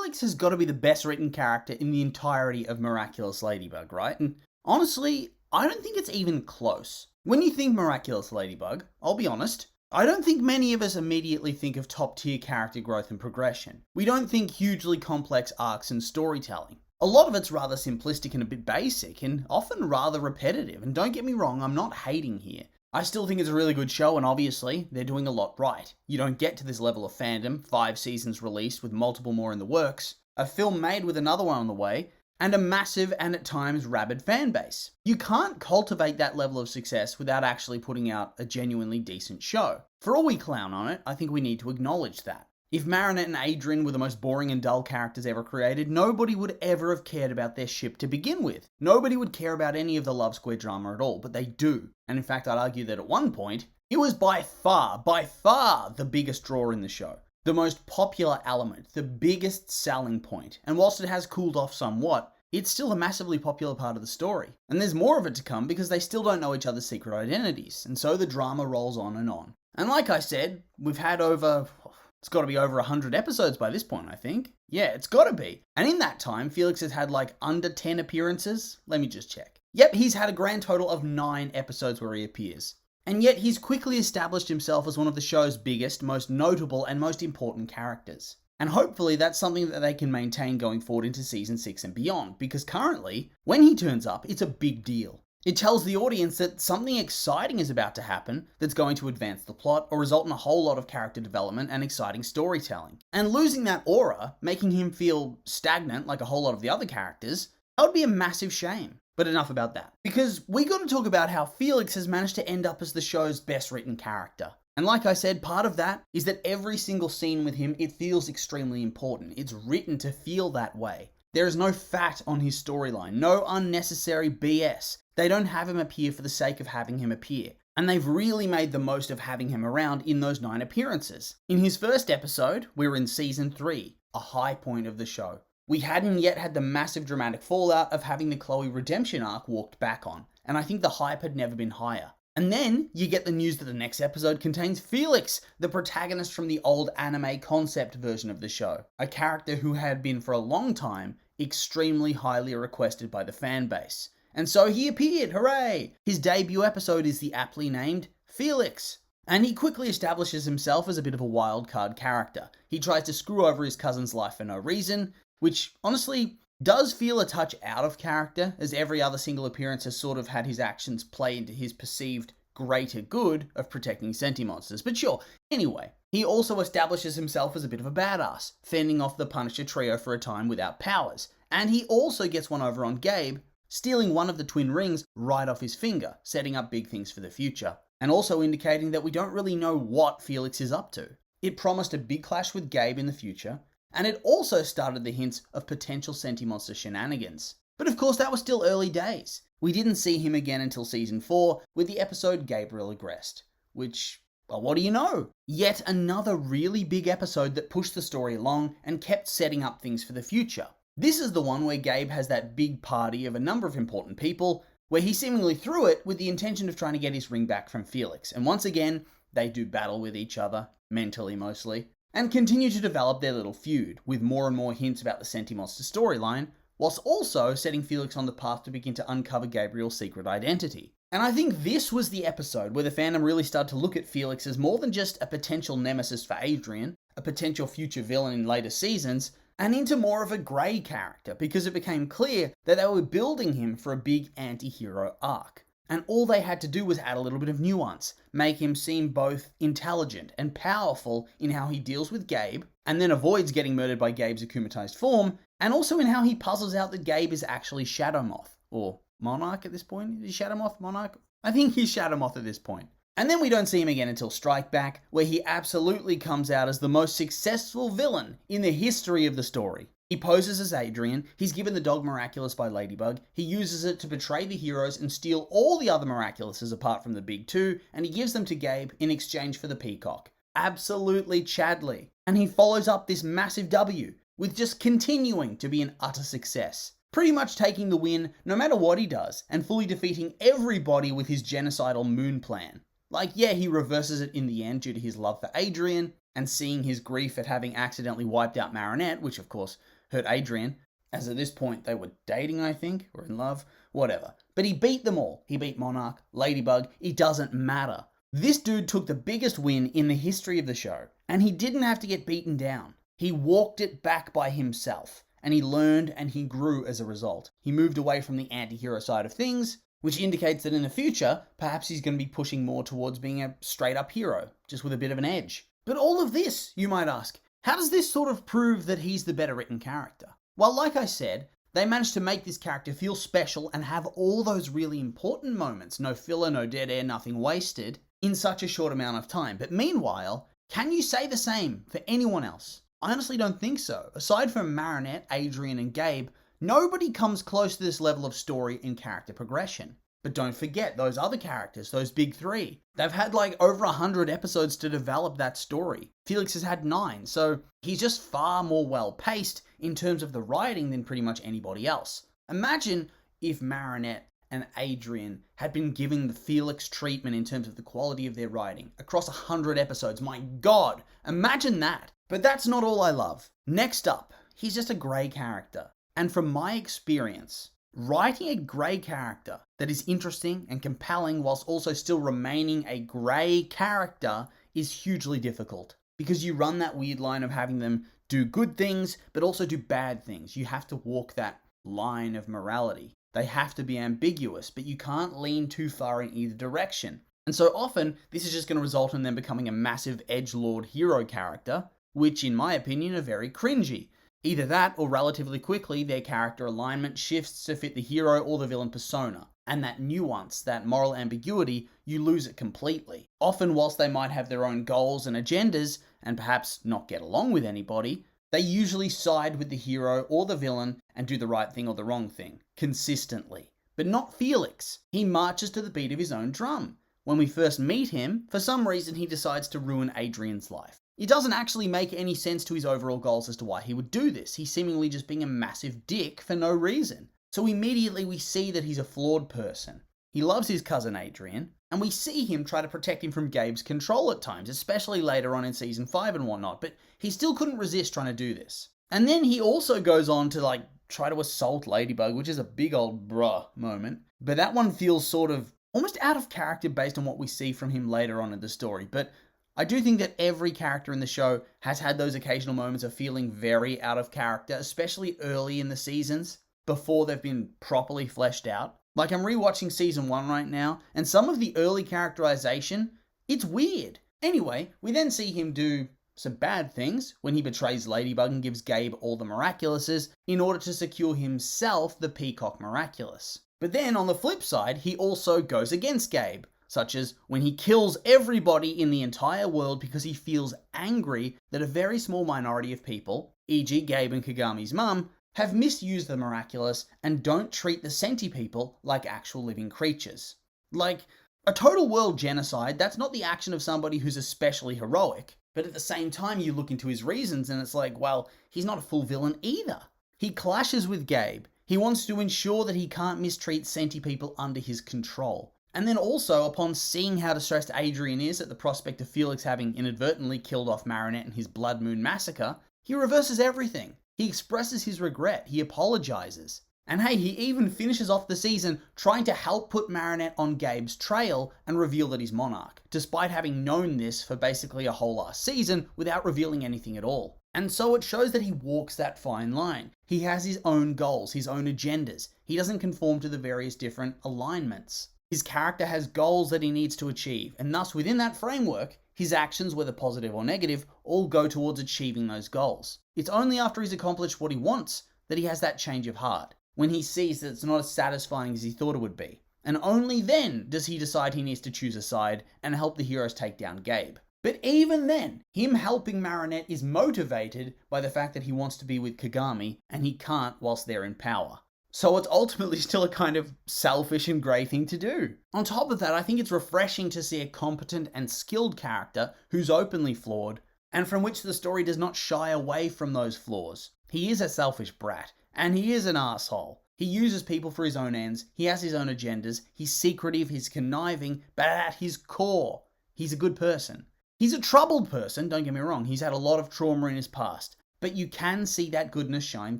Felix has got to be the best written character in the entirety of Miraculous Ladybug, right? And honestly, I don't think it's even close. When you think Miraculous Ladybug, I'll be honest, I don't think many of us immediately think of top tier character growth and progression. We don't think hugely complex arcs and storytelling. A lot of it's rather simplistic and a bit basic, and often rather repetitive. And don't get me wrong, I'm not hating here. I still think it's a really good show, and obviously, they're doing a lot right. You don't get to this level of fandom, 5 seasons released with multiple more in the works, a film made with another one on the way, and a massive and at times rabid fan base. You can't cultivate that level of success without actually putting out a genuinely decent show. For all we clown on it, I think we need to acknowledge that. If Marinette and Adrien were the most boring and dull characters ever created, nobody would ever have cared about their ship to begin with. Nobody would care about any of the love square drama at all, but they do. And in fact, I'd argue that at one point, it was by far the biggest draw in the show. The most popular element, the biggest selling point. And whilst it has cooled off somewhat, it's still a massively popular part of the story. And there's more of it to come because they still don't know each other's secret identities. And so the drama rolls on and on. And like I said, we've had it's got to be over 100 episodes by this point, I think. Yeah, it's got to be. And in that time, Felix has had like under 10 appearances. Let me just check. Yep, he's had a grand total of 9 episodes where he appears. And yet he's quickly established himself as one of the show's biggest, most notable, and most important characters. And hopefully that's something that they can maintain going forward into season 6 and beyond, because currently, when he turns up, it's a big deal. It tells the audience that something exciting is about to happen that's going to advance the plot or result in a whole lot of character development and exciting storytelling. And losing that aura, making him feel stagnant like a whole lot of the other characters, that would be a massive shame. But enough about that. Because we got to talk about how Felix has managed to end up as the show's best written character. And like I said, part of that is that every single scene with him, it feels extremely important. It's written to feel that way. There is no fat on his storyline, no unnecessary BS. They don't have him appear for the sake of having him appear. And they've really made the most of having him around in those 9 appearances. In his first episode, we were in season 3, a high point of the show. We hadn't yet had the massive dramatic fallout of having the Chloe redemption arc walked back on, and I think the hype had never been higher. And then you get the news that the next episode contains Felix, the protagonist from the old anime concept version of the show, a character who had been for a long time extremely highly requested by the fan base. And so he appeared, hooray! His debut episode is the aptly named Felix. And he quickly establishes himself as a bit of a wild card character. He tries to screw over his cousin's life for no reason, which honestly does feel a touch out of character, as every other single appearance has sort of had his actions play into his perceived greater good of protecting Sentimonsters. But sure, anyway, he also establishes himself as a bit of a badass, fending off the Punisher trio for a time without powers. And he also gets one over on Gabe, stealing one of the twin rings right off his finger, setting up big things for the future. And also indicating that we don't really know what Felix is up to. It promised a big clash with Gabe in the future, and it also started the hints of potential Sentimonster shenanigans. But of course that was still early days. We didn't see him again until season 4 with the episode Gabriel Agreste, which, well, what do you know? Yet another really big episode that pushed the story along and kept setting up things for the future. This is the one where Gabe has that big party of a number of important people, where he seemingly threw it with the intention of trying to get his ring back from Felix. And once again, they do battle with each other, mentally mostly, and continue to develop their little feud, with more and more hints about the Sentimonster storyline, whilst also setting Felix on the path to begin to uncover Gabriel's secret identity. And I think this was the episode where the fandom really started to look at Felix as more than just a potential nemesis for Adrien, a potential future villain in later seasons, and into more of a grey character, because it became clear that they were building him for a big anti-hero arc. And all they had to do was add a little bit of nuance, make him seem both intelligent and powerful in how he deals with Gabe, and then avoids getting murdered by Gabe's akumatized form, and also in how he puzzles out that Gabe is actually Shadow Moth, or Monarch at this point. Is he Shadow Moth, Monarch? I think he's Shadow Moth at this point. And then we don't see him again until Strike Back, where he absolutely comes out as the most successful villain in the history of the story. He poses as Adrien, he's given the dog Miraculous by Ladybug, he uses it to betray the heroes and steal all the other Miraculouses apart from the big 2, and he gives them to Gabe in exchange for the peacock. Absolutely Chadley. And he follows up this massive W with just continuing to be an utter success. Pretty much taking the win no matter what he does, and fully defeating everybody with his genocidal moon plan. Like, yeah, he reverses it in the end due to his love for Adrien, and seeing his grief at having accidentally wiped out Marinette, which of course hurt Adrian, as at this point they were dating, I think, or in love, whatever. But he beat them all. He beat Monarch, Ladybug, it doesn't matter. This dude took the biggest win in the history of the show, and he didn't have to get beaten down. He walked it back by himself, and he learned and he grew as a result. He moved away from the anti-hero side of things, which indicates that in the future, perhaps he's going to be pushing more towards being a straight-up hero, just with a bit of an edge. But all of this, you might ask, how does this sort of prove that he's the better written character? Well, like I said, they managed to make this character feel special and have all those really important moments, no filler, no dead air, nothing wasted, in such a short amount of time. But meanwhile, can you say the same for anyone else? I honestly don't think so. Aside from Marinette, Adrian, and Gabe, nobody comes close to this level of story and character progression. But don't forget those other characters, those big three. They've had like over 100 episodes to develop that story. Felix has had 9, so he's just far more well-paced in terms of the writing than pretty much anybody else. Imagine if Marinette and Adrian had been given the Felix treatment in terms of the quality of their writing across 100 episodes. My God, imagine that. But that's not all I love. Next up, he's just a grey character. And from my experience, writing a grey character that is interesting and compelling whilst also still remaining a grey character is hugely difficult. Because you run that weird line of having them do good things, but also do bad things. You have to walk that line of morality. They have to be ambiguous, but you can't lean too far in either direction. And so often, this is just going to result in them becoming a massive edgelord hero character, which in my opinion are very cringy. Either that, or relatively quickly, their character alignment shifts to fit the hero or the villain persona. And that nuance, that moral ambiguity, you lose it completely. Often, whilst they might have their own goals and agendas, and perhaps not get along with anybody, they usually side with the hero or the villain and do the right thing or the wrong thing, consistently. But not Felix. He marches to the beat of his own drum. When we first meet him, for some reason he decides to ruin Adrian's life. It doesn't actually make any sense to his overall goals as to why he would do this. He's seemingly just being a massive dick for no reason. So immediately we see that he's a flawed person. He loves his cousin Adrian, and we see him try to protect him from Gabe's control at times, especially later on in season 5 and whatnot, but he still couldn't resist trying to do this. And then he also goes on to try to assault Ladybug, which is a big old bruh moment. But that one feels sort of almost out of character based on what we see from him later on in the story. But I do think that every character in the show has had those occasional moments of feeling very out of character, especially early in the seasons, before they've been properly fleshed out. Like, I'm rewatching season 1 right now, and some of the early characterization, it's weird. Anyway, we then see him do some bad things when he betrays Ladybug and gives Gabe all the Miraculouses in order to secure himself the Peacock Miraculous. But then, on the flip side, he also goes against Gabe, such as when he kills everybody in the entire world because he feels angry that a very small minority of people, e.g. Gabe and Kagami's mum, have misused the Miraculous and don't treat the Senti people like actual living creatures. Like, a total world genocide, that's not the action of somebody who's especially heroic, but at the same time you look into his reasons and it's like, well, he's not a full villain either. He clashes with Gabe. He wants to ensure that he can't mistreat Senti people under his control. And then also, upon seeing how distressed Adrian is at the prospect of Felix having inadvertently killed off Marinette in his Blood Moon massacre, he reverses everything. He expresses his regret, he apologizes. And hey, he even finishes off the season trying to help put Marinette on Gabe's trail and reveal that he's Monarch, despite having known this for basically a whole last season without revealing anything at all. And so it shows that he walks that fine line. He has his own goals, his own agendas. He doesn't conform to the various different alignments. His character has goals that he needs to achieve, and thus within that framework, his actions, whether positive or negative, all go towards achieving those goals. It's only after he's accomplished what he wants that he has that change of heart, when he sees that it's not as satisfying as he thought it would be. And only then does he decide he needs to choose a side and help the heroes take down Gabe. But even then, him helping Marinette is motivated by the fact that he wants to be with Kagami, and he can't whilst they're in power. So it's ultimately still a kind of selfish and grey thing to do. On top of that, I think it's refreshing to see a competent and skilled character who's openly flawed, and from which the story does not shy away from those flaws. He is a selfish brat, and he is an asshole. He uses people for his own ends, he has his own agendas, he's secretive, he's conniving, but at his core, he's a good person. He's a troubled person, don't get me wrong. He's had a lot of trauma in his past. But you can see that goodness shine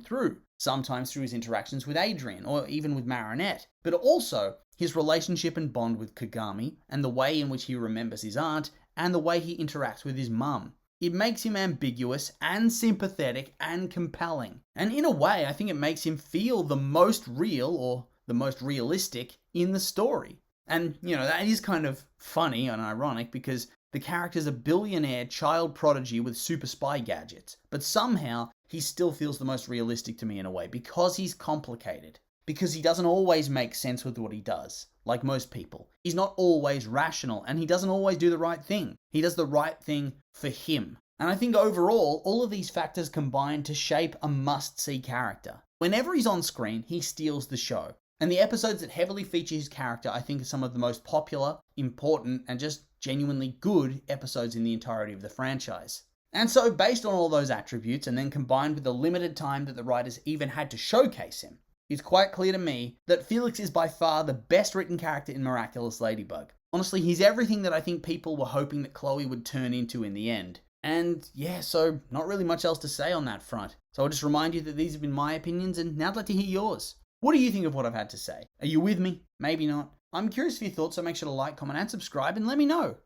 through, sometimes through his interactions with Adrian, or even with Marinette, but also his relationship and bond with Kagami, and the way in which he remembers his aunt, and the way he interacts with his mum. It makes him ambiguous and sympathetic and compelling. And in a way, I think it makes him feel the most real, or the most realistic, in the story. And, that is kind of funny and ironic because the character's a billionaire child prodigy with super spy gadgets, but somehow he still feels the most realistic to me in a way because he's complicated. Because he doesn't always make sense with what he does, like most people. He's not always rational, and he doesn't always do the right thing. He does the right thing for him. And I think overall, all of these factors combine to shape a must-see character. Whenever he's on screen, he steals the show. And the episodes that heavily feature his character, I think, are some of the most popular, important, and just genuinely good episodes in the entirety of the franchise. And so, based on all those attributes, and then combined with the limited time that the writers even had to showcase him, it's quite clear to me that Felix is by far the best written character in Miraculous Ladybug. Honestly, he's everything that I think people were hoping that Chloe would turn into in the end. And yeah, so not really much else to say on that front. So I'll just remind you that these have been my opinions, and now I'd like to hear yours. What do you think of what I've had to say? Are you with me? Maybe not. I'm curious for your thoughts, so make sure to like, comment, and subscribe, and let me know.